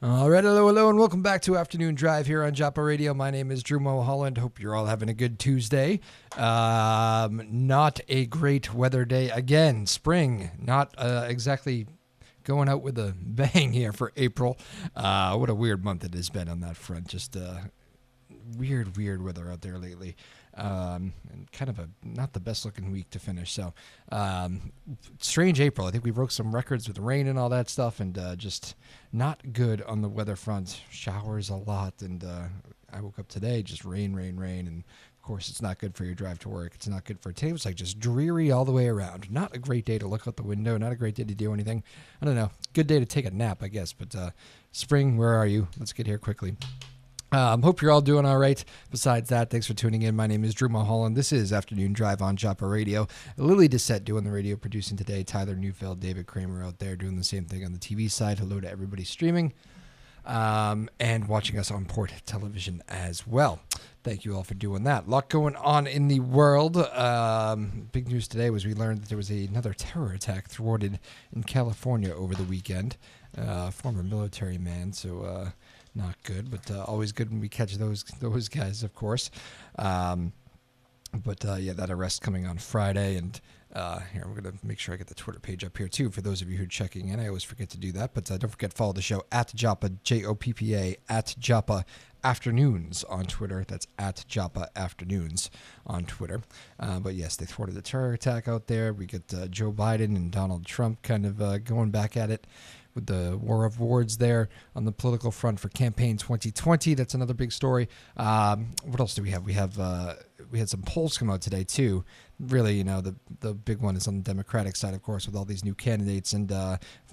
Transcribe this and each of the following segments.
All right, hello, and welcome back to Afternoon Drive here on Joppa Radio. My name is Drew Moholland. Hope you're all having a good Tuesday. Not a great weather day again. Spring, not exactly going out with a bang here for April. What a weird month it has been on that front. Just weird weather out there lately. And kind of not the best looking week to finish. So strange April. I think we broke some records with rain and all that stuff, and just not good on the weather front. Showers a lot, and I woke up today just rain, and of course it's not good for your drive to work. It's not good for today. It was like just dreary all the way around. Not a great day to look out the window. Not a great day to do anything. I don't know. Good day to take a nap, I guess. But spring, where are you? Let's get here quickly. Hope you're all doing all right. Besides that, thanks for tuning in. My name is Drew Moholland. This is Afternoon Drive on Joppa Radio. Lily Doucette doing the radio producing today. Tyler Neufeld, David Kramer out there doing the same thing on the TV side. Hello to everybody streaming and watching us on Port Television as well. Thank you all for doing that. A lot going on in the world. Big news today was we learned that there was another terror attack thwarted in California over the weekend. Former military man, so... not good, but always good when we catch those guys, of course. That arrest coming on Friday, and here I'm going to make sure I get the Twitter page up here too for those of you who are checking in. I always forget to do that, but don't forget to follow the show at Joppa, Joppa, at Joppa Afternoons on Twitter. That's at Joppa Afternoons on Twitter. But yes, they thwarted the terror attack out there. We get Joe Biden and Donald Trump kind of going back at it with the war of words there on the political front for campaign 2020. That's another big story. What else do we have? We had some polls come out today too. Really, the big one is on the Democratic side, of course, with all these new candidates, and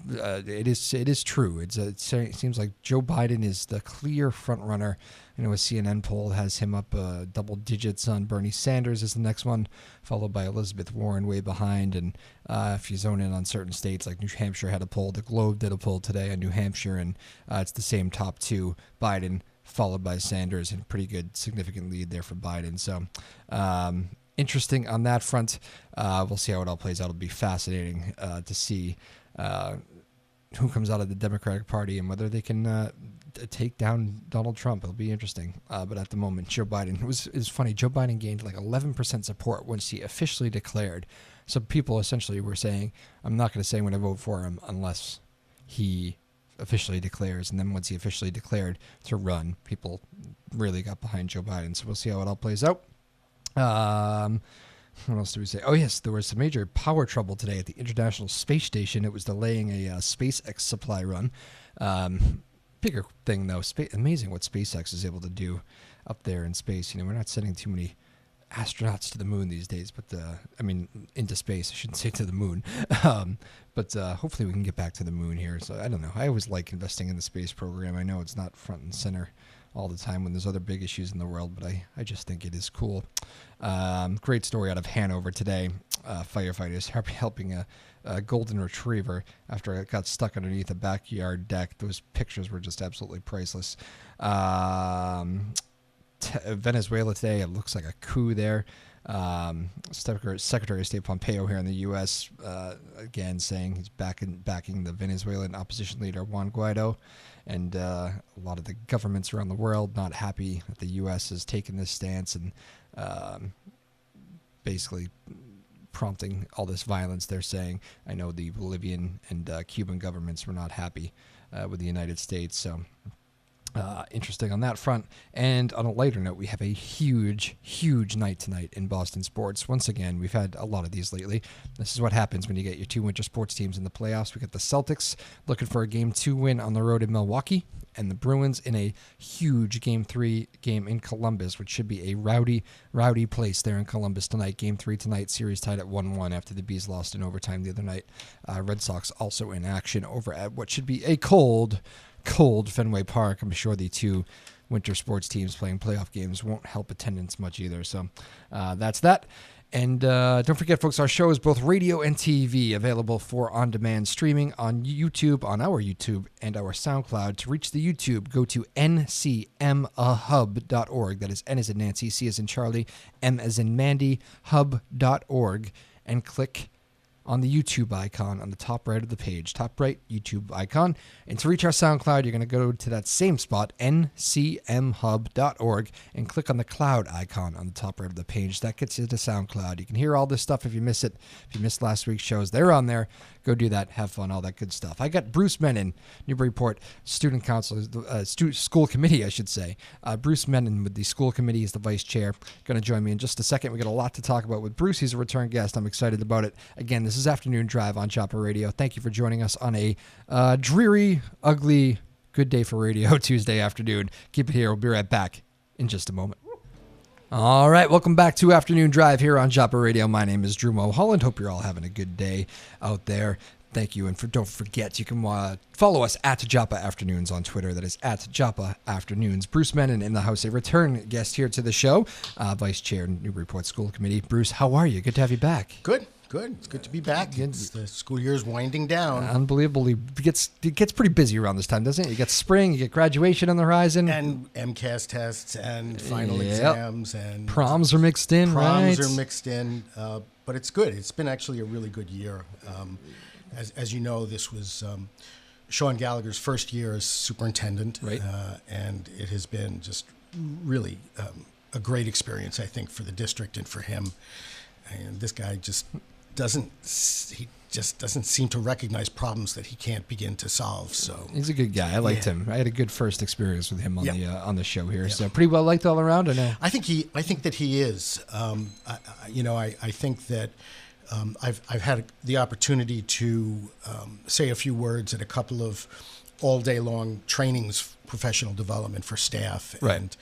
it is true. It seems like Joe Biden is the clear front runner. A CNN poll has him up double digits on Bernie Sanders is the next one, followed by Elizabeth Warren way behind. And if you zone in on certain states, like New Hampshire had a poll, the Globe did a poll today on New Hampshire, and it's the same top two, Biden followed by Sanders, and pretty good significant lead there for Biden. So interesting on that front. We'll see how it all plays out. It'll be fascinating to see who comes out of the Democratic Party and whether they can take down Donald Trump. It'll be interesting. But at the moment, Joe Biden, it's funny, Joe Biden gained like 11% support once he officially declared. So people essentially were saying, I'm not going to say I'm going to vote for him unless he officially declares. And then once he officially declared to run, people really got behind Joe Biden. So we'll see how it all plays out. What else do we say? Oh, yes, there was some major power trouble today at the International Space Station. It was delaying a SpaceX supply run. Bigger thing, though. Amazing what SpaceX is able to do up there in space. We're not sending too many astronauts to the moon these days, but into space. I shouldn't say to the moon. But hopefully we can get back to the moon here. So I don't know. I always like investing in the space program. I know it's not front and center all the time when there's other big issues in the world, but I just think it is cool. Great story out of Hanover today. Firefighters helping a golden retriever after it got stuck underneath a backyard deck. Those pictures were just absolutely priceless. Venezuela today, it looks like a coup there. Secretary of State Pompeo here in the U.S. Again saying he's backing the Venezuelan opposition leader Juan Guaido, and a lot of the governments around the world not happy that the U.S. has taken this stance and basically prompting all this violence. They're saying, I know the Bolivian and Cuban governments were not happy with the United States, so interesting on that front. And on a lighter note, we have a huge night tonight in Boston sports. Once again, we've had a lot of these lately. This is what happens when you get your two winter sports teams in the playoffs. We got the Celtics looking for a Game 2 win on the road in Milwaukee, and the Bruins in a huge Game 3 game in Columbus, which should be a rowdy place there in Columbus tonight. Game 3 tonight, series tied at 1-1 after the Bees lost in overtime the other night. Red Sox also in action over at what should be a cold Fenway Park. I'm sure the two winter sports teams playing playoff games won't help attendance much either. So that's that. And don't forget, folks, our show is both radio and TV, available for on-demand streaming on YouTube, on our YouTube and our SoundCloud. To reach the YouTube, go to ncmahub.org. That is N as in Nancy, C as in Charlie, M as in Mandy, hub.org, and click on the YouTube icon on the top right of the page, top right YouTube icon. And to reach our SoundCloud, you're going to go to that same spot, ncmhub.org, and click on the cloud icon on the top right of the page. That gets you to SoundCloud. You can hear all this stuff if you miss it. If you missed last week's shows, they're on there. Go do that. Have fun. All that good stuff. I got Bruce Menin, Newburyport Student Council, School Committee, I should say. Bruce Menin with the school committee is the vice chair. Going to join me in just a second. We got a lot to talk about with Bruce. He's a return guest. I'm excited about it. Again, this is Afternoon Drive on Chopper Radio. Thank you for joining us on a dreary, ugly, good day for radio Tuesday afternoon. Keep it here. We'll be right back in just a moment. All right, welcome back to Afternoon Drive here on Joppa Radio. My name is Drew Moholland. Hope you're all having a good day out there. Thank you, and don't forget, you can follow us at Joppa Afternoons on Twitter. That is at Joppa Afternoons. Bruce Menin in the house, a return guest here to the show, Vice Chair, Newburyport School Committee. Bruce, how are you? Good to have you back. Good. It's good to be back. The school year is winding down. Unbelievably, it gets pretty busy around this time, doesn't it? You get spring, you get graduation on the horizon. And MCAS tests and final exams. And proms are mixed in, right? Proms are mixed in, but it's good. It's been actually a really good year. As you know, this was Sean Gallagher's first year as superintendent, right. And it has been just really a great experience, I think, for the district and for him. And this guy just doesn't seem to recognize problems that he can't begin to solve. So he's a good guy. I liked him. I had a good first experience with him on the show here. So pretty well liked all around. I know. I think that he is. I think that I've had the opportunity to say a few words at a couple of all day long trainings, professional development for staff, right. And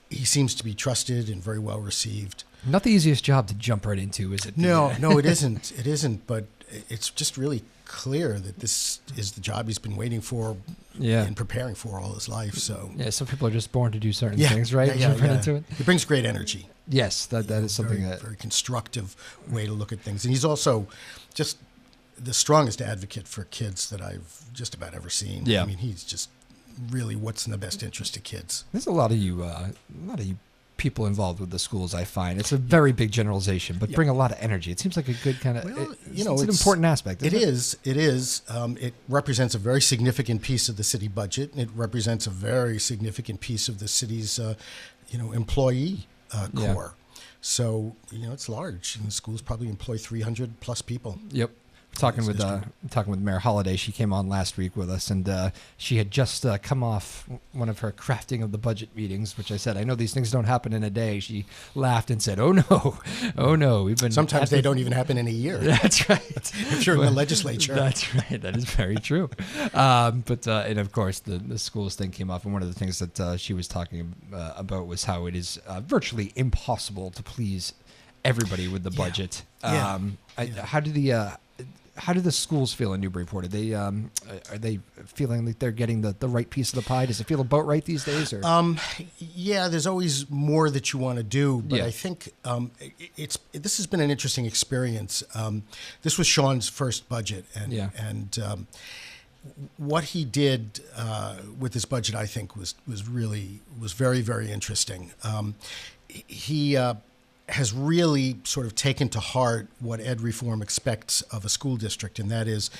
he seems to be trusted and very well received. Not the easiest job to jump right into, is it? No, it isn't. It isn't, but it's just really clear that this is the job he's been waiting for and preparing for all his life. So some people are just born to do certain things, right? Into it. He brings great energy. Yes, that is something very constructive way to look at things. And he's also just the strongest advocate for kids that I've just about ever seen. Yeah. I mean, he's just really what's in the best interest of kids. There's a lot of you people involved with the schools, I find. It's a very big generalization, but bring a lot of energy. It seems like a good kind of, it's an important aspect. It is. It represents a very significant piece of the city budget. It represents a very significant piece of the city's, employee core. So, it's large. And the schools probably employ 300 plus people. Yep. Talking with Mayor Holliday. She came on last week with us, and she had just come off one of her crafting of the budget meetings, which I said, I know these things don't happen in a day. She laughed and said, oh no, we've been. Sometimes they don't even happen in a year. That's right. If you're in the legislature. That's right. That is very true. But of course the schools thing came up, and one of the things that she was talking about was how it is virtually impossible to please everybody with the budget. How do the schools feel in Newburyport? Are they feeling like they're getting the right piece of the pie? Does it feel about right these days? Or? There's always more that you want to do, but I think this has been an interesting experience. This was Sean's first budget, and what he did with this budget, I think, was very, very interesting. He has really sort of taken to heart what ed reform expects of a school district, and that is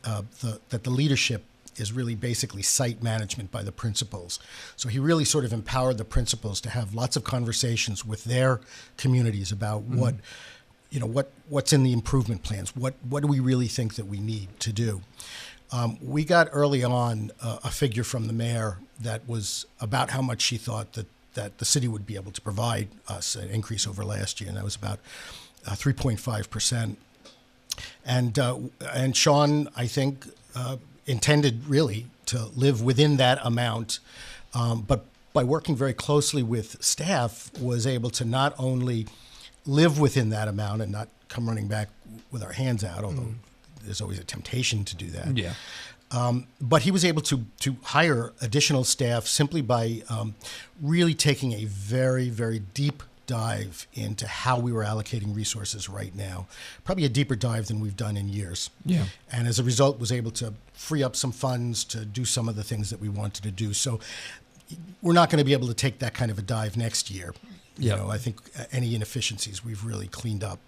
that the leadership is really basically site management by the principals. So he really sort of empowered the principals to have lots of conversations with their communities about what's in the improvement plans, what do we really think that we need to do. We got early on a figure from the mayor that was about how much she thought that the city would be able to provide us an increase over last year, and that was about 3.5%. And Sean, I think, intended really to live within that amount, but by working very closely with staff, was able to not only live within that amount and not come running back with our hands out, although there's always a temptation to do that. Yeah. But he was able to hire additional staff simply by really taking a very, very deep dive into how we were allocating resources right now, probably a deeper dive than we've done in years. Yeah. And as a result, was able to free up some funds to do some of the things that we wanted to do. So we're not going to be able to take that kind of a dive next year. I think any inefficiencies we've really cleaned up.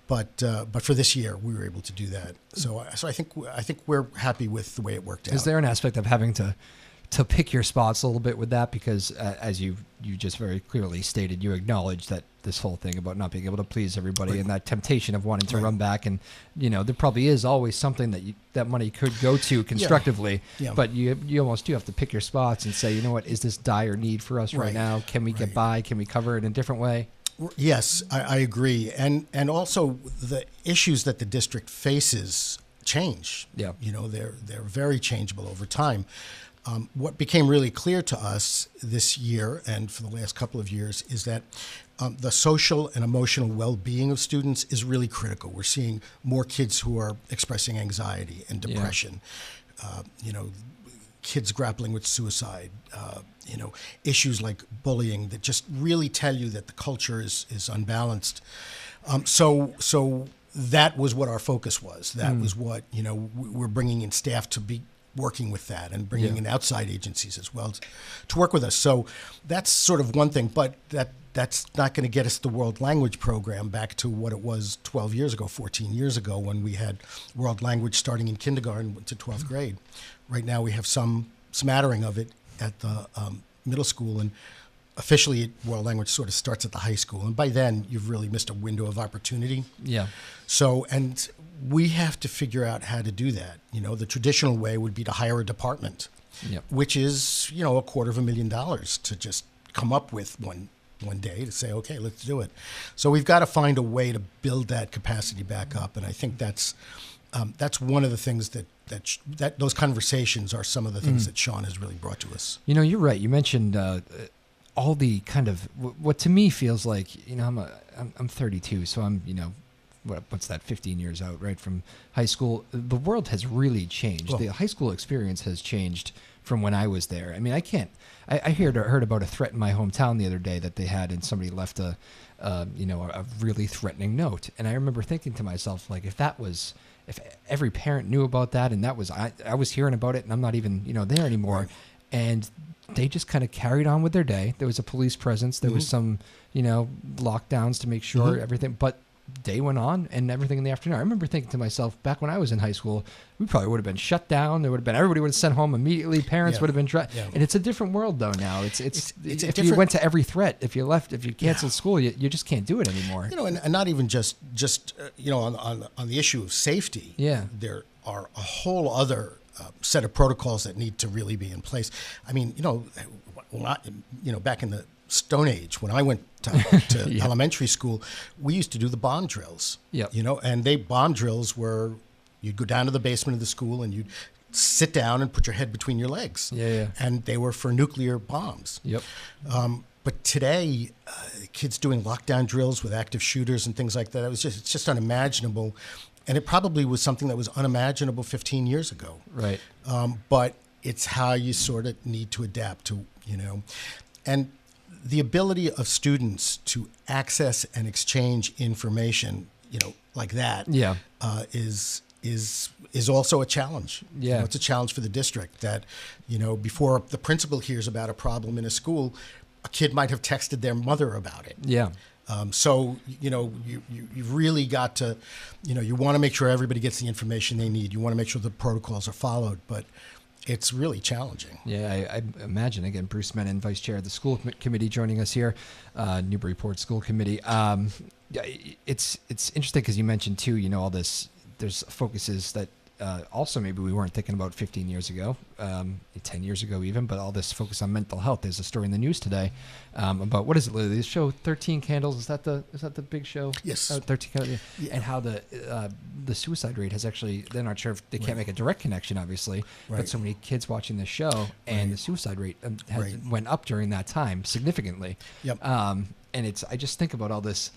But for this year, we were able to do that. So I think we're happy with the way it worked out. Is there an aspect of having to pick your spots a little bit with that? Because as you just very clearly stated, you acknowledge that this whole thing about not being able to please everybody and that temptation of wanting to run back, and there probably is always something that money could go to constructively, but you almost do have to pick your spots and say, you know what, is this dire need for us right now? Can we get by? Can we cover it in a different way? Yes, I agree. And also the issues that the district faces change. Yeah. They're very changeable over time. What became really clear to us this year and for the last couple of years is that the social and emotional well-being of students is really critical. We're seeing more kids who are expressing anxiety and depression, kids grappling with suicide, issues like bullying that just really tell you that the culture is unbalanced. So that was what our focus was. That was what, we're bringing in staff to be working with that and bringing in outside agencies as well to work with us. So that's sort of one thing, but that's not going to get us the world language program back to what it was 12 years ago, 14 years ago, when we had world language starting in kindergarten to 12th grade. Right now we have some smattering of it at the middle school, and officially world language sort of starts at the high school. And by then you've really missed a window of opportunity. Yeah. So, and we have to figure out how to do that. The traditional way would be to hire a department, which is, $250,000 to just come up with one day to say, okay, let's do it. So we've got to find a way to build that capacity back up. And I think that's one of the things that those conversations are some of the things that Sean has really brought to us. You're right. You mentioned all the kind of what to me feels like, I'm 32, so I'm, what's that, 15 years out, right, from high school. The world has really changed. Well, the high school experience has changed from when I was there. I mean, I heard about a threat in my hometown the other day that they had, and somebody left a really threatening note. And I remember thinking to myself, like, if every parent knew about that, and I was hearing about it, and I'm not even, there anymore. Right. And they just kind of carried on with their day. There was a police presence. There was some, lockdowns to make sure everything, but day went on and everything in the afternoon. I remember thinking to myself, back when I was in high school, we probably would have been shut down. Everybody would have sent home immediately. Parents would have been, and it's a different world though now. It's if you went to every threat, if you canceled school, you just can't do it anymore. And not even just on the issue of safety. Yeah, there are a whole other set of protocols that need to really be in place. I mean, back in the Stone Age, when I went to elementary school, we used to do the bomb drills. And bomb drills were, you'd go down to the basement of the school and you'd sit down and put your head between your legs. And they were for nuclear bombs. But today, kids doing lockdown drills with active shooters and things like that, it's just unimaginable. And it probably was something that was unimaginable 15 years ago. Right. But it's how you sort of need to adapt to, and the ability of students to access and exchange information, like that, is also a challenge. It's a challenge for the district that, before the principal hears about a problem in a school, a kid might have texted their mother about it. So, you've really got to, you want to make sure everybody gets the information they need. You want to make sure the protocols are followed, but it's really challenging. I imagine. Again, Bruce Menin, Vice Chair of the School Committee, joining us here, Newburyport School Committee. It's interesting because you mentioned too, all this, there's focuses that also maybe we weren't thinking about 15 years ago, 10 years ago even, but all this focus on mental health. There's a story in the news today about, what is it, Lily? This show 13 Candles, is that the big show? Yes. 13 Candles, and how the suicide rate has actually, they're not sure if they can't make a direct connection, obviously, but so many kids watching this show, and the suicide rate went up during that time significantly. And I just think about all this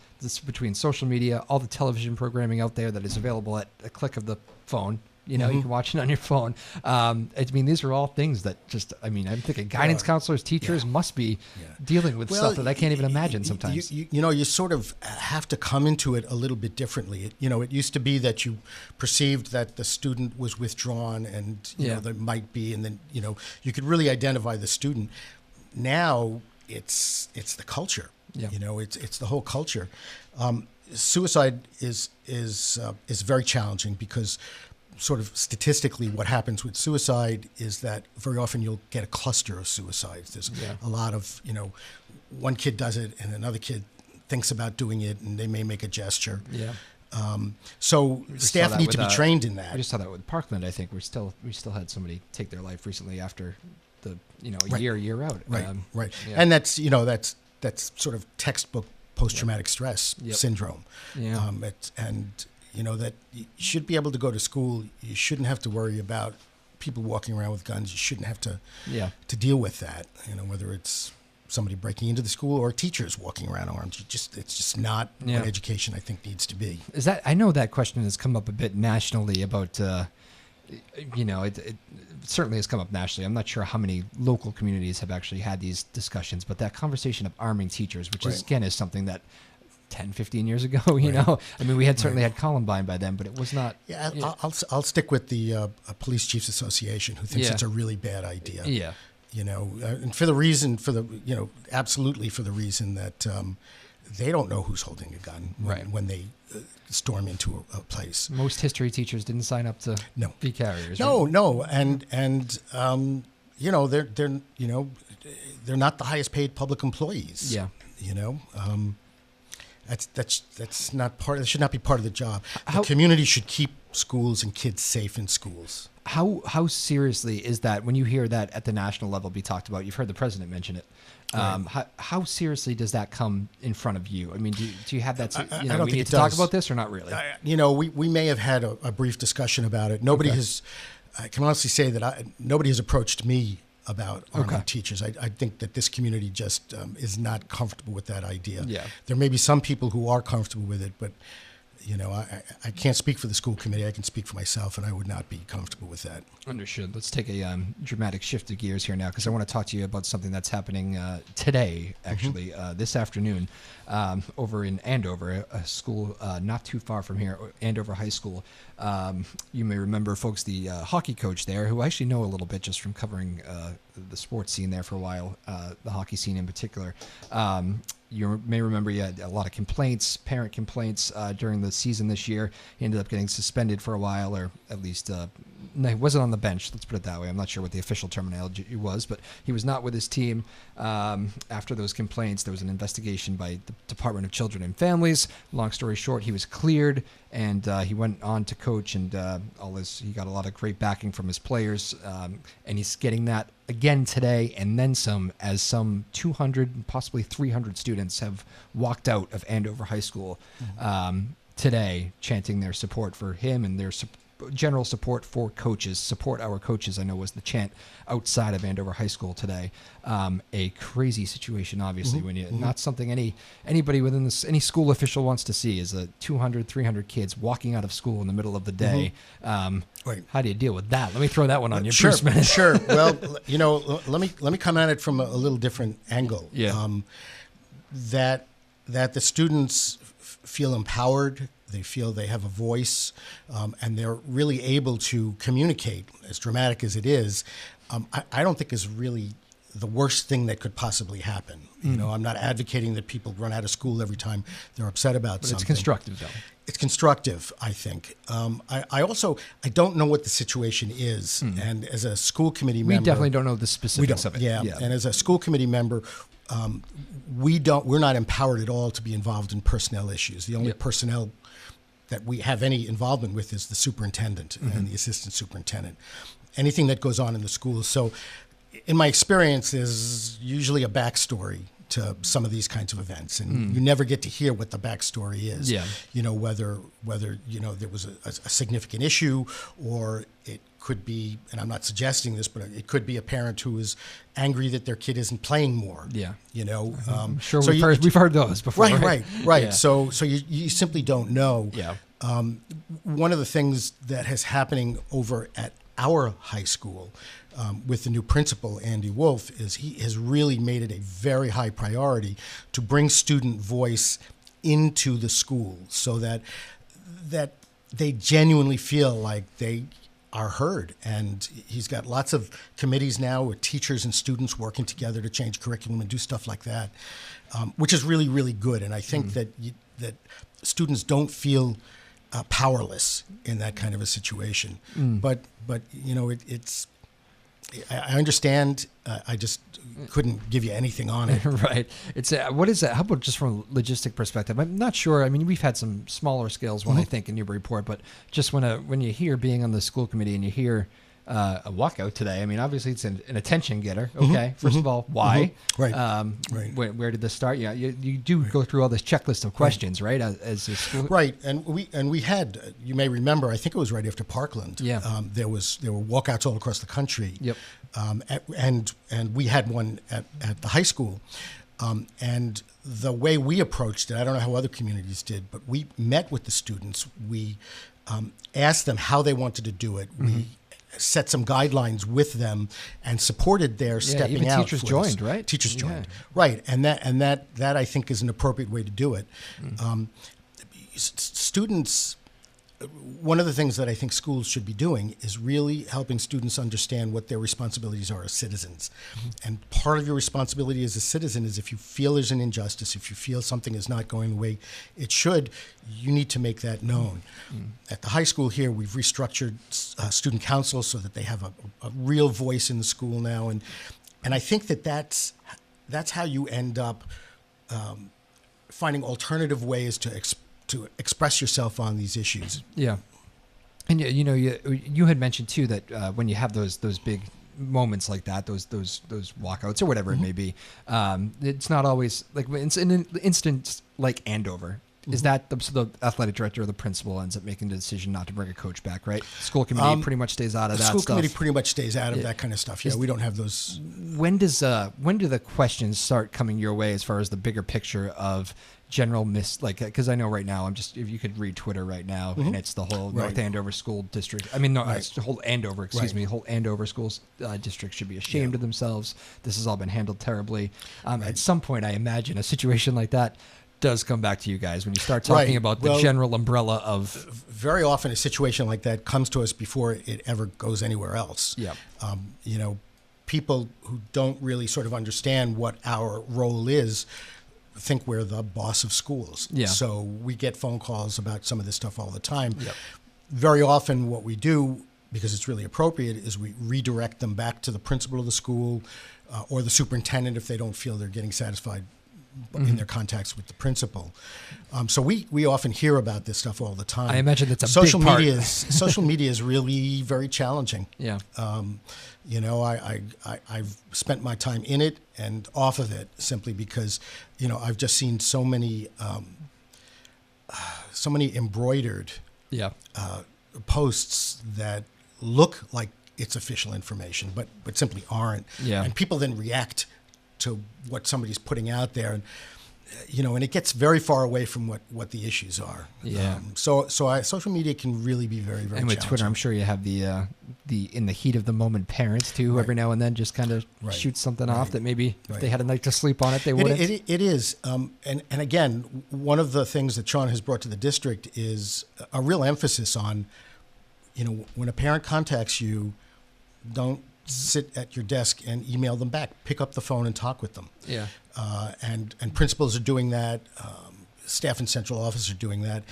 between social media, all the television programming out there that is available at a click of the phone. You can watch it on your phone. I mean, these are all things that I'm thinking guidance counselors, teachers must be dealing with stuff that I can't even imagine sometimes. You sort of have to come into it a little bit differently. It used to be that you perceived that the student was withdrawn and, there might be, and then, you could really identify the student. Now it's the culture. Yeah. It's the whole culture. Suicide is very challenging because sort of statistically what happens with suicide is that very often you'll get a cluster of suicides. There's a lot of, one kid does it and another kid thinks about doing it and they may make a gesture. Yeah. So staff need to be trained in that. We just saw that with Parkland. I think we still had somebody take their life recently after the Right. year out. Right. Yeah. And that's sort of textbook post-traumatic stress syndrome. Yeah. That you should be able to go to school. You shouldn't have to worry about people walking around with guns. You shouldn't have to deal with that. Whether it's somebody breaking into the school or teachers walking around armed. It's just not what education I think needs to be. I know that question has come up a bit nationally about. It certainly has come up nationally. I'm not sure how many local communities have actually had these discussions, but that conversation of arming teachers, which is something that 10, 15 years ago, know, I mean, we had certainly had Columbine by then, but it was not. Yeah, I'll stick with the Police Chiefs Association, who thinks it's a really bad idea. Yeah. And absolutely for the reason that they don't know who's holding a gun when they storm into a place. Most history teachers didn't sign up to be carriers. No, and they're not the highest paid public employees. Yeah. That's not part. That should not be part of the job. The community should keep schools and kids safe in schools. How seriously is that when you hear that at the national level be talked about? You've heard the president mention it. How seriously does that come in front of you? I mean, do you have that? I don't we think need it to does. talk about this or not really? We may have had a brief discussion about it. Nobody has. I can honestly say that nobody has approached me about arming teachers. I think that this community just is not comfortable with that idea. Yeah. There may be some people who are comfortable with it, but I can't speak for the school committee. I can speak for myself, and I would not be comfortable with that. Understood. Let's take a dramatic shift of gears here now, because I want to talk to you about something that's happening today, actually, this afternoon, over in Andover, a school not too far from here, Andover High School. You may remember, folks, the hockey coach there, who I actually know a little bit just from covering the sports scene there for a while, the hockey scene in particular. You may remember he had a lot of complaints, parent complaints during the season this year. He ended up getting suspended for a while, or at least no, he wasn't on the bench. Let's put it that way. I'm not sure what the official terminology was, but he was not with his team after those complaints. There was an investigation by the Department of Children and Families. Long story short, he was cleared, and he went on to coach, and he got a lot of great backing from his players, and he's getting that again today, and then some, as some 200, possibly 300 students have walked out of Andover High School today, chanting their support for him and their general support for coaches. Support our coaches, I know, was the chant outside of Andover High School today. A crazy situation, obviously, when you not something anybody within this, any school official wants to see is 200, 300 kids walking out of school in the middle of the day. How do you deal with that? Let me throw that one on you, Bruce. Sure. Well, let me come at it from a little different angle. Yeah. That the students feel empowered. They feel they have a voice, and they're really able to communicate, as dramatic as it is. I don't think is really the worst thing that could possibly happen. I'm not advocating that people run out of school every time they're upset about something. It's constructive, though. It's constructive, I think. I don't know what the situation is, and as a school committee member, we definitely don't know the specifics of it. Yeah, and as a school committee member, we're not empowered at all to be involved in personnel issues. The only personnel that we have any involvement with is the superintendent and the assistant superintendent. Anything that goes on in the schools. So in my experience, there's usually a backstory to some of these kinds of events, and you never get to hear what the backstory is. Yeah. Whether there was a significant issue, or it could be, and I'm not suggesting this, but it could be a parent who is angry that their kid isn't playing more. Yeah. I'm sure we've heard those before. Right. Yeah. So you simply don't know. Yeah. One of the things that is happening over at our high school with the new principal, Andy Wolf, is he has really made it a very high priority to bring student voice into the school, so that they genuinely feel like they are heard. And he's got lots of committees now with teachers and students working together to change curriculum and do stuff like that, which is really, really good. And I think that students don't feel powerless in that kind of a situation. But it's I understand. I just couldn't give you anything on it. Right. It's what is that? How about just from a logistic perspective? I'm not sure. I mean, we've had some smaller scales one, I think, in Newburyport, but just when you hear being on the school committee and you hear a walkout today, I mean, obviously it's an attention getter. Okay. First of all, why? Right. Right. Where did this start? Yeah. You do go through all this checklist of questions, right? As a school. Right. And we had, you may remember, I think it was right after Parkland. Yeah. There were walkouts all across the country. Yep. And we had one at the high school. And the way we approached it, I don't know how other communities did, but we met with the students. We asked them how they wanted to do it. We set some guidelines with them and supported their stepping even out. Teachers joined, right? Teachers joined, right? And that I think is an appropriate way to do it. Students. One of the things that I think schools should be doing is really helping students understand what their responsibilities are as citizens. And part of your responsibility as a citizen is if you feel there's an injustice, if you feel something is not going the way it should, you need to make that known. At the high school here, we've restructured student council so that they have a real voice in the school now. And I think that's how you end up finding alternative ways to express yourself on these issues. Yeah. And you had mentioned too that when you have those big moments like that, those walkouts or whatever it may be, it's not always like it's in an instance like Andover. Is that the athletic director or the principal ends up making the decision not to bring a coach back, right? School committee pretty much stays out of that stuff. School committee pretty much stays out of that kind of stuff. Yeah, we don't have those. When do the questions start coming your way as far as the bigger picture of general because I know right now if you could read Twitter right now and it's the whole North Andover school district. I mean, no, it's the whole Andover, whole Andover schools district should be ashamed of themselves. This has all been handled terribly. At some point, I imagine a situation like that does come back to you guys when you start talking about the general umbrella of. Very often, a situation like that comes to us before it ever goes anywhere else. Yeah. People who don't really sort of understand what our role is think we're the boss of schools. Yeah. So we get phone calls about some of this stuff all the time. Yep. Very often, what we do, because it's really appropriate, is we redirect them back to the principal of the school or the superintendent if they don't feel they're getting satisfied in their contacts with the principal. So we often hear about this stuff all the time. I imagine that's a big part. Social media is really very challenging. Yeah. I've spent my time in it and off of it simply because, I've just seen so many embroidered posts that look like it's official information, but simply aren't. Yeah. And people then react to what somebody's putting out there, and it gets very far away from what the issues are. Yeah. Social media can really be very, very. And with Twitter, I'm sure you have the in the heat of the moment parents too, who every now and then just kind of shoot something off that maybe if they had a night to sleep on it, they wouldn't. It is, and again, one of the things that Sean has brought to the district is a real emphasis on, when a parent contacts you, don't sit at your desk and email them back. Pick up the phone and talk with them. Yeah. And principals are doing that. Staff in central office are doing that.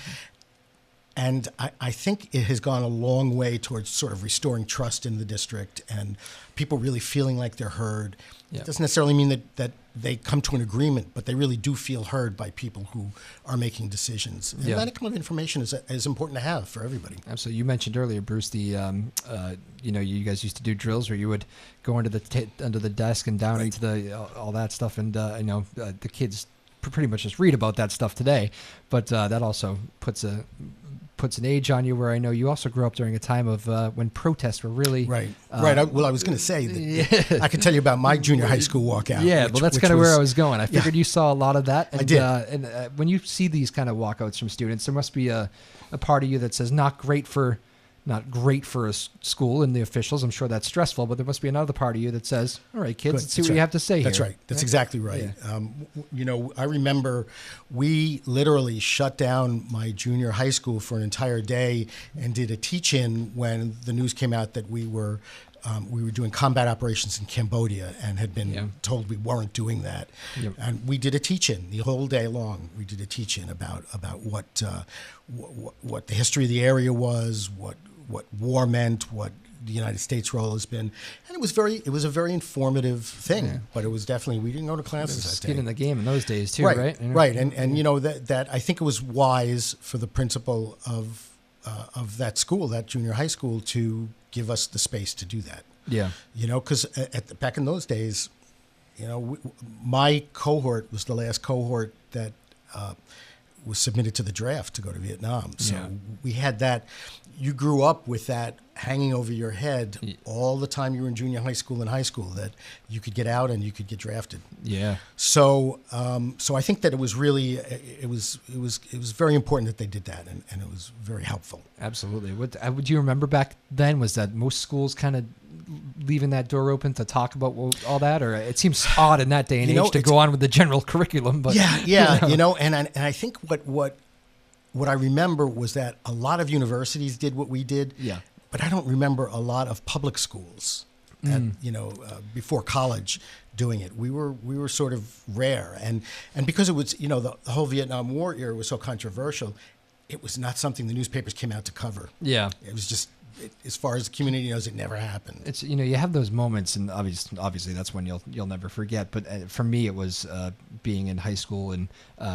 And I think it has gone a long way towards sort of restoring trust in the district and people really feeling like they're heard. Yeah. It doesn't necessarily mean that they come to an agreement, but they really do feel heard by people who are making decisions. And that kind of information is important to have for everybody. Absolutely. You mentioned earlier, Bruce, you guys used to do drills where you would go under the desk and down into the all that stuff, and the kids pretty much just read about that stuff today, but that also puts an age on you, where I know you also grew up during a time of when protests were really right. I was going to say that I could tell you about my junior high school walkout. Yeah, well, that's kind of where I was going. I figured you saw a lot of that. And, I did. And when you see these kind of walkouts from students, there must be a part of you that says not great for not great for a school and the officials. I'm sure that's stressful, but there must be another part of you that says, all right, kids, let's see what you have to say here. That's right. That's exactly right. Yeah. I remember we literally shut down my junior high school for an entire day and did a teach-in when the news came out that we were doing combat operations in Cambodia and had been told we weren't doing that. Yep. And we did a teach-in the whole day long. We did a teach-in about what the history of the area was, what war meant, what the United States role has been, and it was a very informative thing. Yeah. But it was definitely, we didn't go to classes that day. Skin in the game in those days too, right? Right, and that I think it was wise for the principal of that school, that junior high school, to give us the space to do that. Yeah. Because back in those days, my cohort was the last cohort that was submitted to the draft to go to Vietnam. So we had that. You grew up with that hanging over your head all the time you were in junior high school and high school, that you could get out and you could get drafted. Yeah. So I think that it was really it was very important that they did that, and it was very helpful. Absolutely. What do you remember back then? Was that most schools kind of leaving that door open to talk about all that, or it seems odd in that day and age to go on with the general curriculum? But and I think what I remember was that a lot of universities did what we did. Yeah. But I don't remember a lot of public schools before college doing it. We were sort of rare, and because it was the whole Vietnam War era was so controversial, it was not something the newspapers came out to cover. Yeah. It was just, as far as the community knows, it never happened. It's you have those moments, and obviously that's when you'll never forget. But for me, it was being in high school and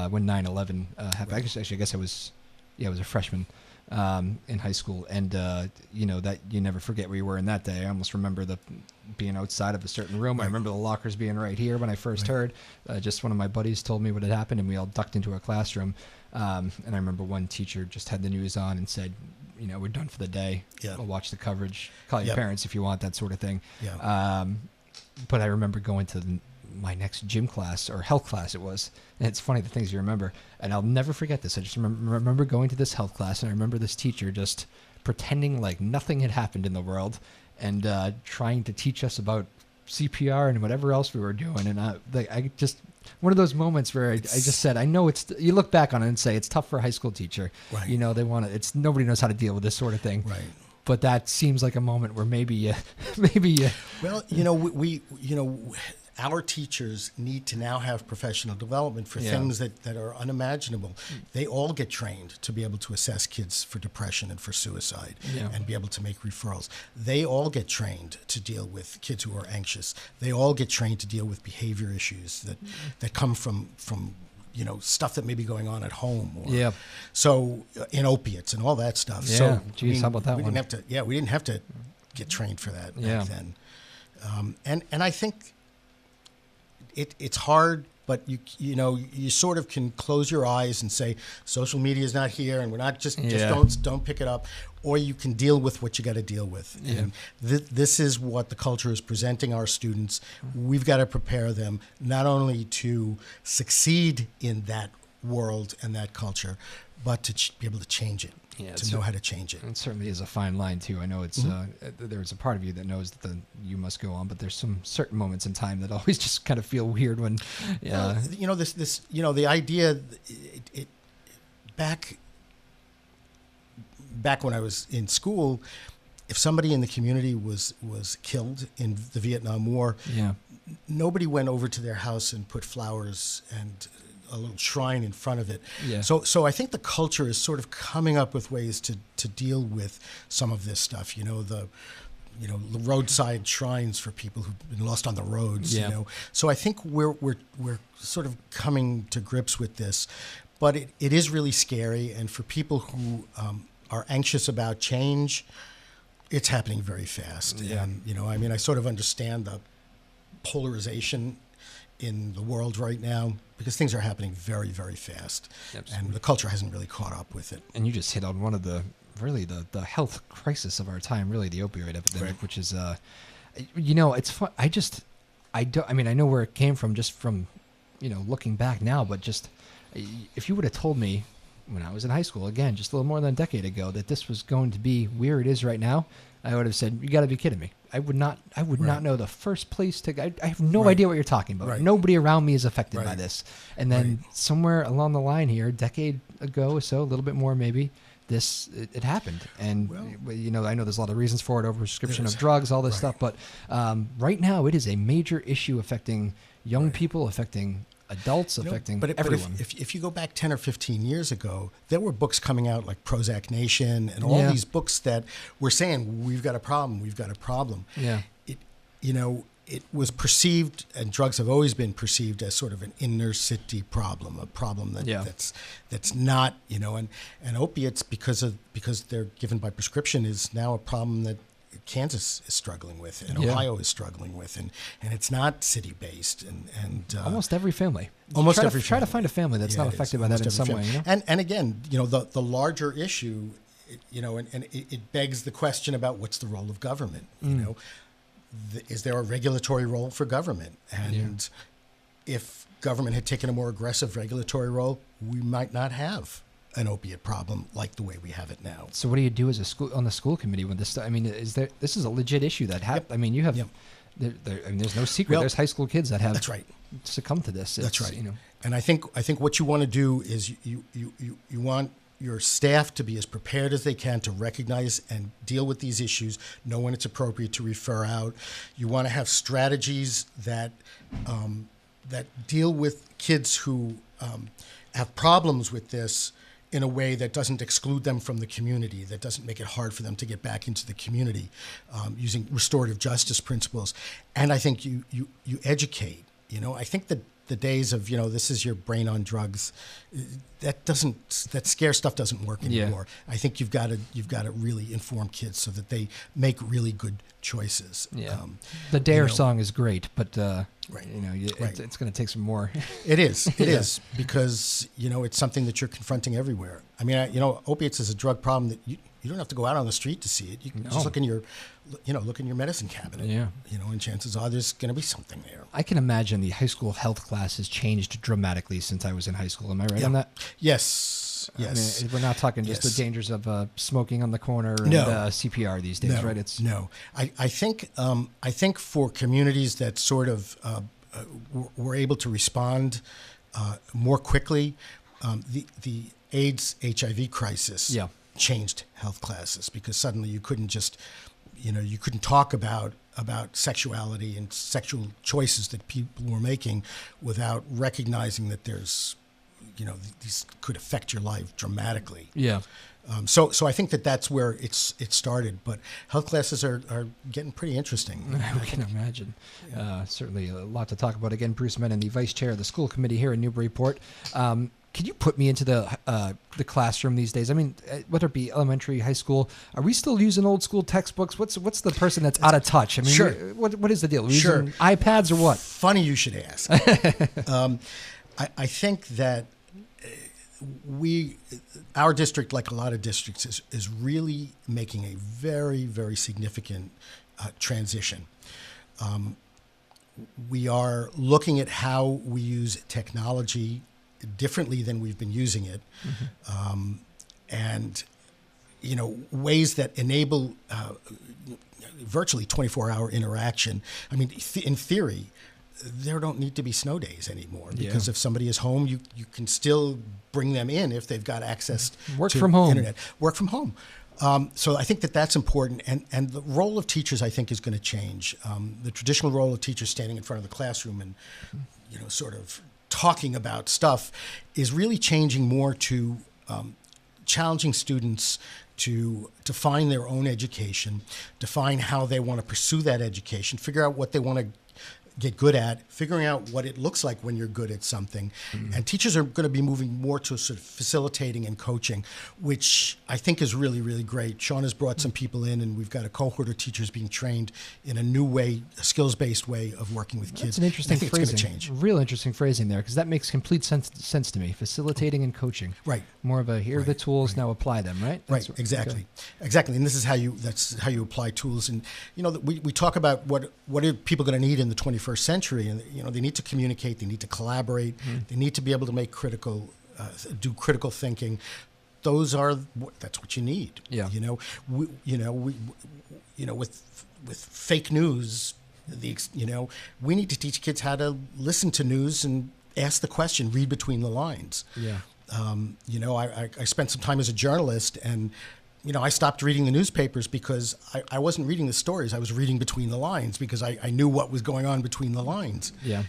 when 9/11 happened. Right. I guess I was a freshman in high school, and that you never forget where you were in that day. I almost remember being outside of a certain room. Right. I remember the lockers being right here when I first heard. Just one of my buddies told me what had happened, and we all ducked into a classroom. And I remember one teacher just had the news on and said, we're done for the day. Yeah. We'll watch the coverage. Call your parents if you want, that sort of thing. Yeah. But I remember going to my next gym class, or health class it was. And it's funny the things you remember. And I'll never forget this. I just remember going to this health class, and I remember this teacher just pretending like nothing had happened in the world and trying to teach us about CPR and whatever else we were doing. And I just, one of those moments where I just said, I know you look back on it and say it's tough for a high school teacher. Right. They want to, nobody knows how to deal with this sort of thing. Right. But that seems like a moment where maybe. Well, our teachers need to now have professional development for things that are unimaginable. They all get trained to be able to assess kids for depression and for suicide and be able to make referrals. They all get trained to deal with kids who are anxious. They all get trained to deal with behavior issues that come from stuff that may be going on at home. So in opiates and all that stuff. Yeah. So Geez, how about that we one? We didn't have to get trained for that back then. And I think it's hard, but you sort of can close your eyes and say social media is not here, and we're not just don't pick it up, or you can deal with what you got to deal with. Yeah. And this is what the culture is presenting our students. We've got to prepare them not only to succeed in that world and that culture, but to be able to change it. Yeah, to know how to change it. It certainly is a fine line too. I know it's there's a part of you that knows that you must go on, but there's some certain moments in time that always just kind of feel weird when. The idea back when I was in school, if somebody in the community was killed in the Vietnam War, nobody went over to their house and put flowers and a little shrine in front of it. Yeah. So I think the culture is sort of coming up with ways to deal with some of this stuff. The roadside shrines for people who've been lost on the roads. Yeah. So I think we're sort of coming to grips with this, but it is really scary. And for people who are anxious about change, it's happening very fast. Yeah. And I sort of understand the polarization in the world right now, because things are happening very, very fast. Absolutely. And the culture hasn't really caught up with it. And you just hit on one of the health crisis of our time, really the opioid epidemic, right. Which is, it's fun. I know where it came from just from, looking back now, but just if you would have told me when I was in high school, again, just a little more than a decade ago, that this was going to be where it is right now, I would have said, you got to be kidding me. I would not know the first place to go. I have no idea what you're talking about. Right. Nobody around me is affected by this. And then somewhere along the line here, a decade ago or so, a little bit more maybe, it happened. And, I know there's a lot of reasons for it, overprescription of drugs, all this stuff. But right now, it is a major issue affecting young people, affecting adults, affecting everyone. But if you go back 10 or 15 years ago, there were books coming out like Prozac Nation and all these books that were saying, we've got a problem. Yeah. It was perceived, and drugs have always been perceived as sort of an inner city problem, a problem that's not, and opiates, because they're given by prescription, is now a problem that Kansas is struggling with, and Ohio is struggling with, and it's not city-based, and almost every family. Try to find a family that's not affected by that in some way. And again, the larger issue, and it begs the question about what's the role of government. Is there a regulatory role for government? And if government had taken a more aggressive regulatory role, we might not have an opiate problem like the way we have it now. So what do you do as a school on the school committee when this? I mean, this is a legit issue that happens. I mean, you have. There's no secret. There's high school kids that have succumbed to this. That's right. And I think what you want to do is you want your staff to be as prepared as they can to recognize and deal with these issues, know when it's appropriate to refer out. You want to have strategies that deal with kids who have problems with this in a way that doesn't exclude them from the community, that doesn't make it hard for them to get back into the community, using restorative justice principles. And I think you educate. I think that the days of this is your brain on drugs, that scare stuff doesn't work anymore. I think you've got to really inform kids so that they make really good choices. The Dare song is great, but it's going to take some more. It is because it's something that you're confronting everywhere. I mean, opiates is a drug problem that you don't have to go out on the street to see it. You can just look in your medicine cabinet. And chances are there's going to be something there. I can imagine the high school health class has changed dramatically since I was in high school. Am I right on that? Yes. I mean, we're not talking just the dangers of smoking on the corner and CPR these days, right? I think for communities that sort of were able to respond more quickly, the AIDS HIV crisis changed health classes, because suddenly you couldn't just you couldn't talk about sexuality and sexual choices that people were making without recognizing that there's these could affect your life dramatically. So I think that's where it started. But health classes are getting pretty interesting. We can imagine. Certainly a lot to talk about. Again, Bruce Menin, the vice chair of the school committee here in Newburyport. Could you put me into the classroom these days? I mean, whether it be elementary, high school, are we still using old school textbooks? What's the person that's out of touch? I mean, sure. What is the deal? Are we using iPads or what? Funny you should ask. I think that our district, like a lot of districts, is really making a very, very significant transition. We are looking at how we use technology differently than we've been using it, and ways that enable virtually 24-hour interaction. I mean, in theory, there don't need to be snow days anymore, because if somebody is home, you can still bring them in if they've got access to internet. Work from home. So I think that's important, and the role of teachers, I think, is going to change. The traditional role of teachers standing in front of the classroom and sort of talking about stuff is really changing more to challenging students to define their own education, define how they want to pursue that education, figure out what they want to get good at, figuring out what it looks like when you're good at something. And teachers are going to be moving more to sort of facilitating and coaching, which I think is really, really great. Sean has brought some people in, and we've got a cohort of teachers being trained in a new way, a skills-based way of working with kids. That's an interesting phrasing. It's going to change. Real interesting phrasing there, because that makes complete sense to me. Facilitating and coaching. Right. More of a here are the tools, now apply them, right? Right, exactly. Exactly. And this is how you apply tools. And we talk about what are people going to need in the 21st century, and they need to communicate, they need to collaborate, they need to be able to make critical do critical thinking. That's what you need. Yeah. With fake news, we need to teach kids how to listen to news and ask the question, read between the lines. Yeah. I spent some time as a journalist, and I stopped reading the newspapers because I wasn't reading the stories. I was reading between the lines because I knew what was going on between the lines. Yeah.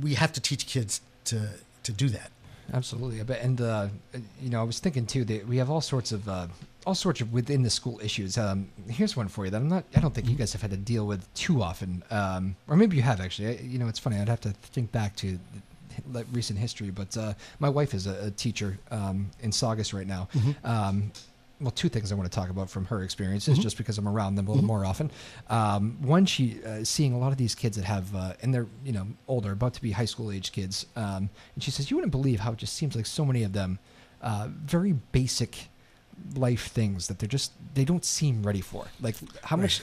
We have to teach kids to do that. Absolutely. And I was thinking too that we have all sorts of within the school issues. Here's one for you that I don't think you guys have had to deal with too often, or maybe you have actually. It's funny. I'd have to think back to recent history, but my wife is a teacher in Saugus right now. Mm-hmm. Well, two things I want to talk about from her experiences, just because I'm around them a little more often. One, she seeing a lot of these kids that have, and they're older, about to be high school age kids, and she says, you wouldn't believe how it just seems like so many of them, very basic life things that they don't seem ready for. Like how much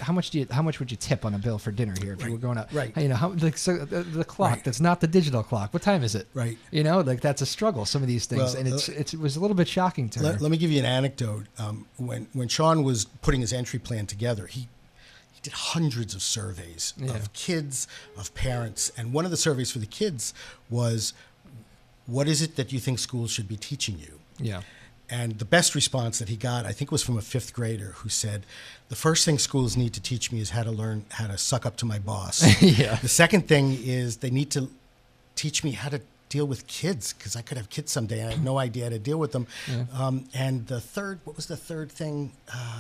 would you tip on a bill for dinner here if you were going out? Right. The clock that's not the digital clock. What time is it? Right. That's a struggle. Some of these things, and it was a little bit shocking to her. Let me give you an anecdote. When Sean was putting his entry plan together, he did hundreds of surveys of kids, of parents, and one of the surveys for the kids was, "What is it that you think schools should be teaching you?" Yeah. And the best response that he got, I think, was from a fifth grader who said, "The first thing schools need to teach me is how to learn how to suck up to my boss." Yeah. The second thing is they need to teach me how to deal with kids, because I could have kids someday and I have no idea how to deal with them. Yeah. And the third, what was the third thing?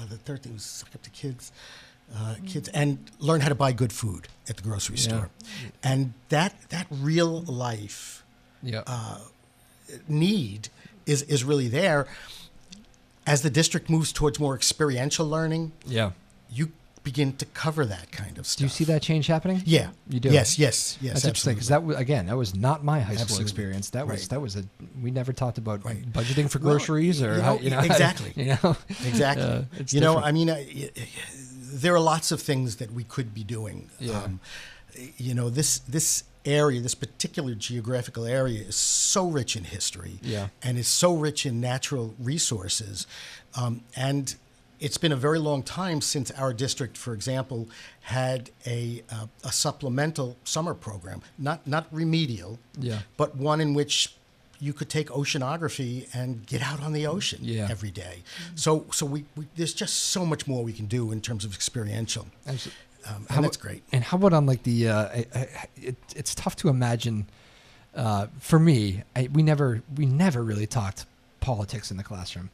The third thing was suck up to kids, and learn how to buy good food at the grocery store. And that real life need is really there. As the district moves towards more experiential learning, you begin to cover that kind of stuff. Do you see that change happening? Yeah, you do. Yes, That's interesting, because that was not my high school experience. We never talked about budgeting for groceries exactly. Exactly. It's there are lots of things that we could be doing. Yeah. This area, this particular geographical area, is so rich in history, and is so rich in natural resources, and it's been a very long time since our district, for example, had a supplemental summer program, not remedial, but one in which you could take oceanography and get out on the ocean every day. So we there's just so much more we can do in terms of experiential. Absolutely. And that's great. And how about on like the? It's tough to imagine. For me, we never really talked politics in the classroom.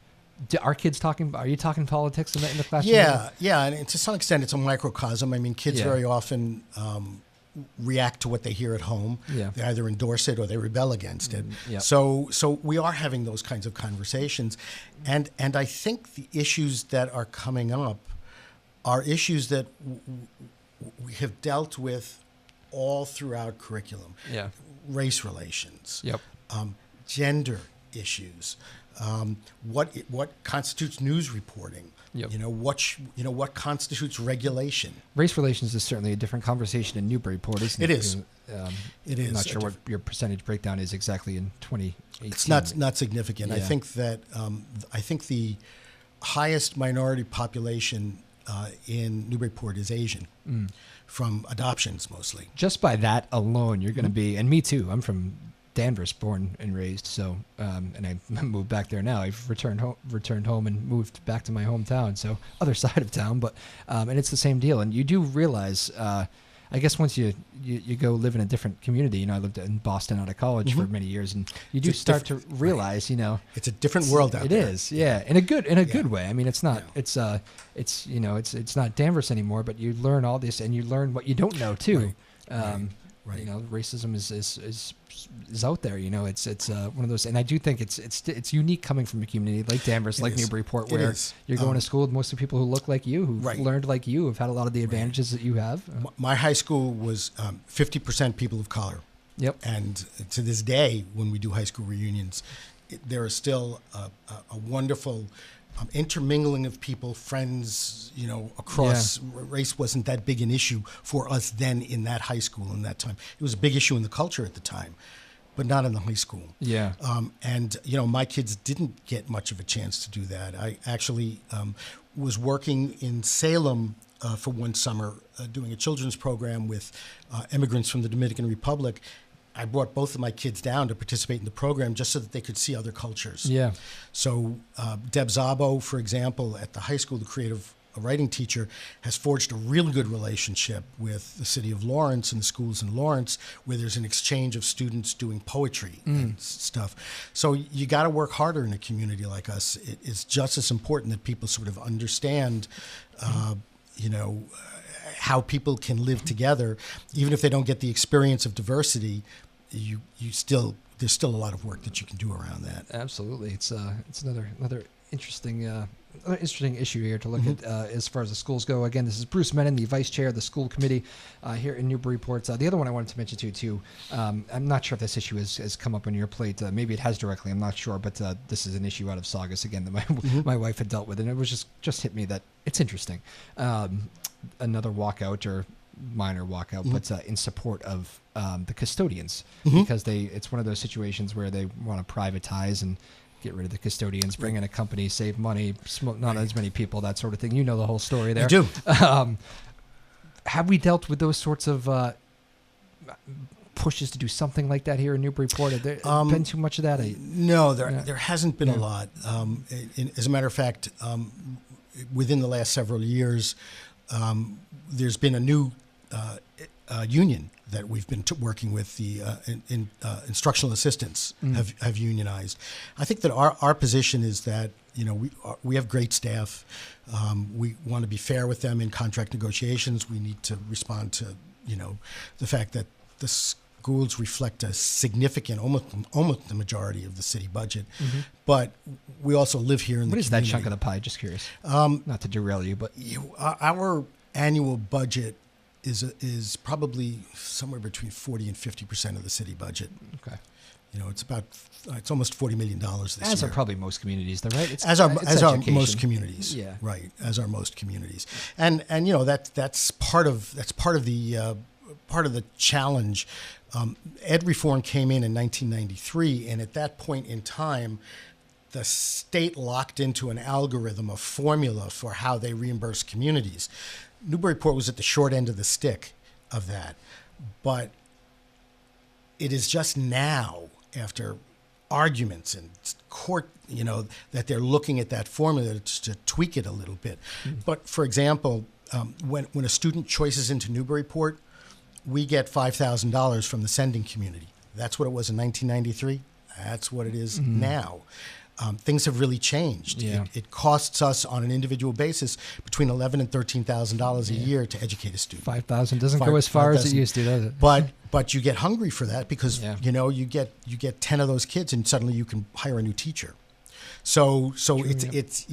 Are kids talking? Are you talking politics in the classroom? Yeah, and to some extent, it's a microcosm. I mean, kids very often react to what they hear at home. Yeah. They either endorse it or they rebel against it. So we are having those kinds of conversations, and I think the issues that are coming up are issues that we have dealt with all throughout curriculum. Yeah. Race relations. Yep. Gender issues. What constitutes news reporting? Yep. What constitutes regulation? Race relations is certainly a different conversation in Newburyport, isn't it? It is. It is. I'm not sure what your percentage breakdown is exactly in 2018. It's not significant. Yeah. I think that the highest minority population in Newburyport is Asian, from adoptions mostly. Just by that alone, you're going to be, and me too. I'm from Danvers, born and raised, so and I moved back there now. I've returned home and moved back to my hometown, so other side of town. But and it's the same deal. And you do realize, I guess once you go live in a different community. I lived in Boston out of college for many years, and you do start to realize, it's a different world out there. It is, in a good way. I mean, it's not it's not Danvers anymore, but you learn all this, and you learn what you don't know too. Right. Racism is out there. It's one of those, and I do think it's unique coming from a community like Danvers, like Newburyport, where you're going to school with most of the people who look like you, who've learned like you, have had a lot of the advantages that you have. My high school was 50% people of color. Yep. And to this day, when we do high school reunions, there is still a wonderful intermingling of people, friends, across. Race wasn't that big an issue for us then in that high school in that time. It was a big issue in the culture at the time. but not in the high school. Yeah. And, my kids didn't get much of a chance to do that. I actually was working in Salem for one summer doing a children's program with immigrants from the Dominican Republic. I brought both of my kids down to participate in the program just so that they could see other cultures. Yeah. So Deb Szabo, for example, at the high school, the creative writing teacher, has forged a really good relationship with the city of Lawrence and the schools in Lawrence, where there's an exchange of students doing poetry and stuff. So you got to work harder in a community like us. It is just as important that people sort of understand, how people can live together, even if they don't get the experience of diversity. There's still a lot of work that you can do around that. Absolutely, it's another interesting issue here to look at as far as the schools go. Again, this is Bruce Menin, the vice chair of the school committee here in Newburyport. The other one I wanted to mention too. I'm not sure if this issue has come up on your plate. Maybe it has directly. I'm not sure, but this is an issue out of Saugus again that my wife had dealt with, and it was just hit me that it's interesting. Another walkout or minor walkout, but in support of the custodians, because it's one of those situations where they want to privatize and get rid of the custodians, bring in a company, save money, not as many people, that sort of thing. You know the whole story there. I do. Have we dealt with those sorts of pushes to do something like that here in Newburyport? Have there been too much of that? No, there hasn't been a lot. As a matter of fact, within the last several years, there's been a new union that we've been working with. The instructional assistants have unionized. I think that our position is that we have great staff. We want to be fair with them in contract negotiations. We need to respond to the fact that the schools reflect a significant, almost the majority of the city budget. But we also live here in the community. What is that chunk of the pie? Just curious. Not to derail you, but our annual budget is probably somewhere between 40 and 50% of the city budget. Okay. It's almost $40 million this year. As are probably most communities, though, right? As are most communities. Yeah. Right. As are most communities. And that's part of the challenge. Ed reform came in 1993, and at that point in time, the state locked into an algorithm, a formula for how they reimburse communities. Newburyport was at the short end of the stick of that. But it is just now, after arguments and court, that they're looking at that formula to tweak it a little bit. But for example, when a student choices into Newburyport, we get $5,000 from the sending community. That's what it was in 1993. That's what it is now. Things have really changed. Yeah. It costs us on an individual basis between $11,000 and $13,000 a year to educate a student. $5,000 doesn't go as far as it used to, does it? But you get hungry for that because you get 10 of those kids and suddenly you can hire a new teacher. So it's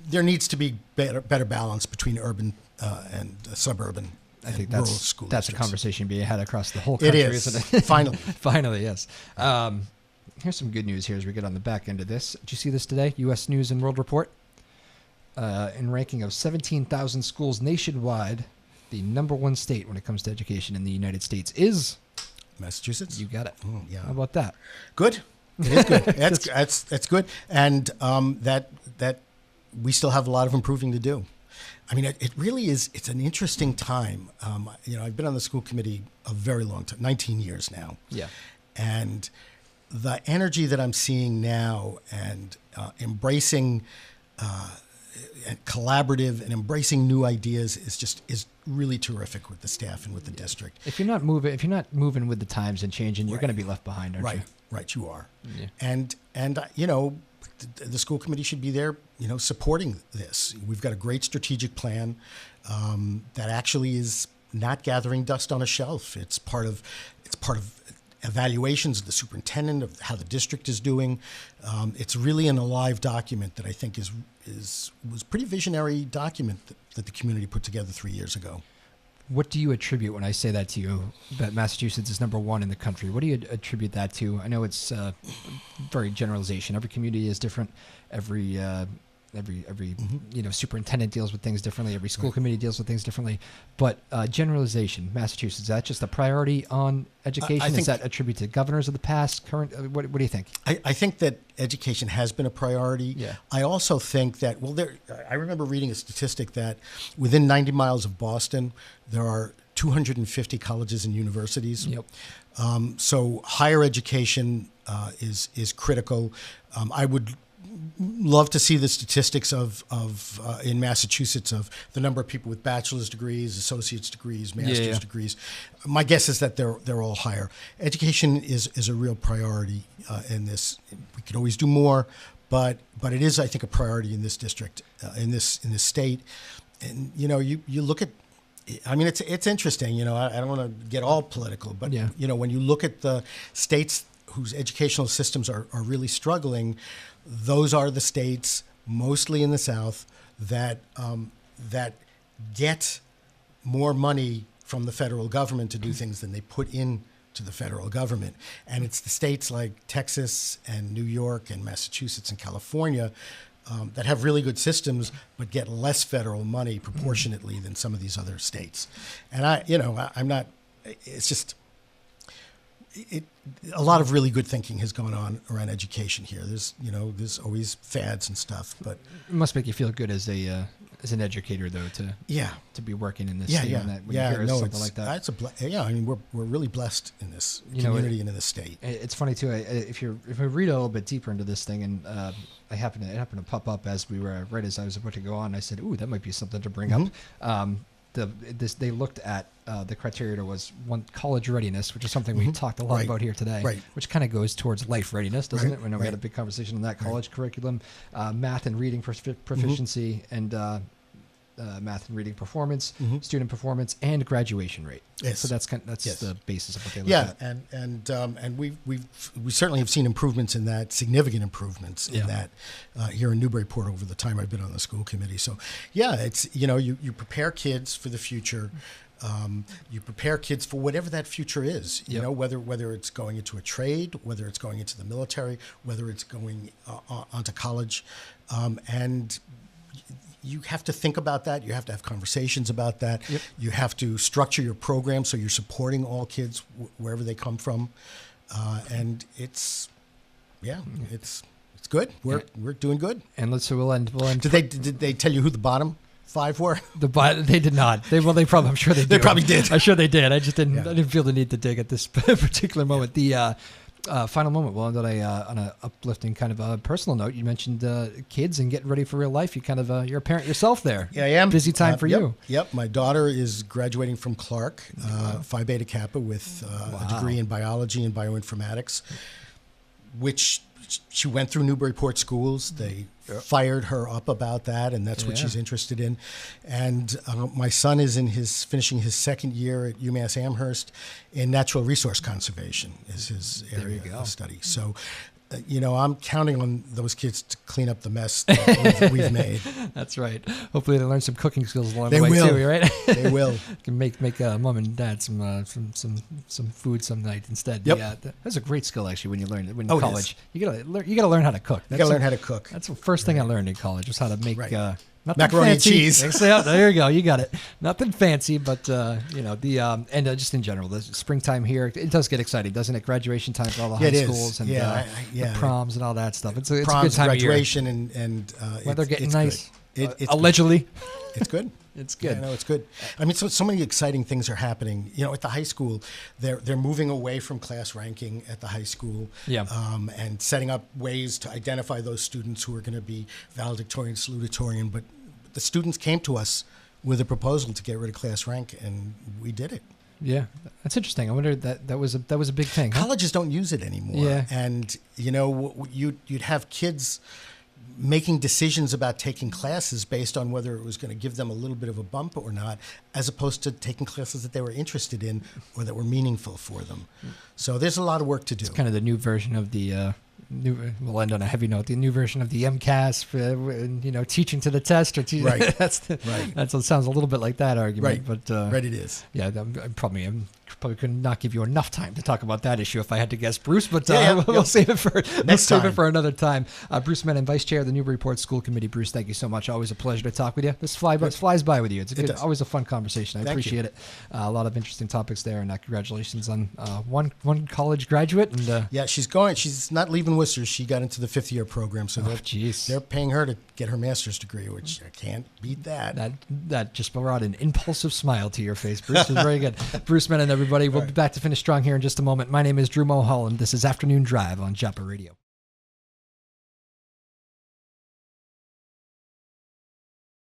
there needs to be better balance between urban and suburban. I think rural that's school a districts. conversation being had across the whole country, isn't it? Finally. Finally, yes. Here's some good news here as we get on the back end of this. Did you see this today? U.S. News and World Report. In ranking of 17,000 schools nationwide, the number one state when it comes to education in the United States is Massachusetts. You got it. Oh, yeah. How about that? Good. It is good. That's good. And that we still have a lot of improving to do. I mean, it really is. It's an interesting time. I've been on the school committee a very long time, 19 years now. Yeah. And the energy that I'm seeing now and embracing and collaborative and embracing new ideas is really terrific with the staff and with the district. If you're not moving with the times and changing, you're going to be left behind, aren't you? Right, you are. Yeah. And the school committee should be there, supporting this. We've got a great strategic plan that actually is not gathering dust on a shelf. It's part of evaluations of the superintendent, of how the district is doing. It's really an alive document that I think was a pretty visionary document that the community put together 3 years ago. What do you attribute when I say that to you, that Massachusetts is number one in the country? What do you attribute that to? I know it's very generalization. Every community is different. Every every superintendent deals with things differently. Every school committee deals with things differently. But generalization, Massachusetts, is that just a priority on education? Is that attributed to governors of the past, current? What do you think? I think that education has been a priority. Yeah. I also think that, I remember reading a statistic that within 90 miles of Boston, there are 250 colleges and universities. Yep. So higher education is critical. I would love to see the statistics of in Massachusetts of the number of people with bachelor's degrees, associate's degrees, master's degrees. My guess is that they're all higher. Education is a real priority in this. We could always do more, but it is, I think, a priority in this district, in this state. And you look at. I mean, it's interesting. I don't want to get all political, but when you look at the states whose educational systems are really struggling, those are the states, mostly in the South, that get more money from the federal government to do things than they put into the federal government. And it's the states like Texas and New York and Massachusetts and California that have really good systems but get less federal money proportionately than some of these other states. And I'm not. It's just. A lot of really good thinking has gone on around education here. There's always fads and stuff, but it must make you feel good as an educator, though, to be working in this state. When you hear something like that. I mean, we're really blessed in this community and in this state. It's funny too. If we read a little bit deeper into this thing, and it happened to pop up as we were right as I was about to go on. I said, "Ooh, that might be something to bring up." They looked at the criteria was one, college readiness, which is something we talked a lot about here today, which kind of goes towards life readiness, doesn't it? We had a big conversation on that college curriculum, math and reading proficiency, and math and reading performance, student performance, and graduation rate. Yes. So that's the basis of what they look at. And we certainly have seen improvements in that, significant improvements in that here in Newburyport over the time I've been on the school committee. So it's you prepare kids for the future. You prepare kids for whatever that future is. Whether it's going into a trade, whether it's going into the military, whether it's going onto college, and you have to think about that. You have to have conversations about that. Yep. You have to structure your program so you're supporting all kids wherever they come from, and it's good. We're doing good. And we'll end. Did they tell you who the bottom 5 were? They did not. They probably. I'm sure they did. They probably did. I'm sure they did. I just didn't. I didn't feel the need to dig at this particular moment. The final moment. Well, on an uplifting kind of a personal note, you mentioned kids and getting ready for real life. You kind of you're a parent yourself there. Yeah, I am. Busy time for you. Yep. My daughter is graduating from Clark, Phi Beta Kappa, with a degree in biology and bioinformatics, which she went through Newburyport schools. They fired her up about that, and that's what she's interested in. And my son is finishing his second year at UMass Amherst in natural resource conservation is his area of study. So, I'm counting on those kids to clean up the mess that we've made. That's right. Hopefully, they learn some cooking skills along the way too. Right? They will. Can make mom and dad some food some night instead. Yep. Yeah, that's a great skill actually when you learn it when in college. You gotta learn how to cook. You gotta learn how to cook. That's the first thing I learned in college was how to make. Macaroni and cheese. There you go. You got it. Nothing fancy, but just in general, the springtime here, it does get exciting, doesn't it? Graduation time for all the high schools and the proms and all that stuff. It's a good time graduation of year. and weather getting nice. It's allegedly. Good. It's good. It's good. It's good. I mean, so many exciting things are happening. At the high school, they're moving away from class ranking at the high school, and setting up ways to identify those students who are going to be valedictorian, salutatorian. But the students came to us with a proposal to get rid of class rank, and we did it. Yeah, that's interesting. I wonder that was a big thing. Colleges don't use it anymore. Yeah. And you'd have kids making decisions about taking classes based on whether it was going to give them a little bit of a bump or not, as opposed to taking classes that they were interested in or that were meaningful for them. So there's a lot of work to do. It's kind of the new version of the we'll end on a heavy note. The new version of the MCAS for teaching to the test or that sounds a little bit like that argument. Right. But right, it is. Yeah, I'm probably probably could not give you enough time to talk about that issue if I had to guess, Bruce. But we'll yep. save it for another time. Bruce Menin, Vice Chair of the Newburyport School Committee. Bruce, thank you so much. Always a pleasure to talk with you. This flies by with you. It's always a fun conversation. I appreciate it. A lot of interesting topics there, and congratulations on one college graduate. And she's not leaving Worcester. She got into the 5th-year program, so they're paying her to get her master's degree, which I can't beat that. That just brought an impulsive smile to your face, Bruce. It was very good. Bruce Menin, everybody. We'll be back to finish strong here in just a moment. My name is Drew Moholland. This is Afternoon Drive on Joppa Radio.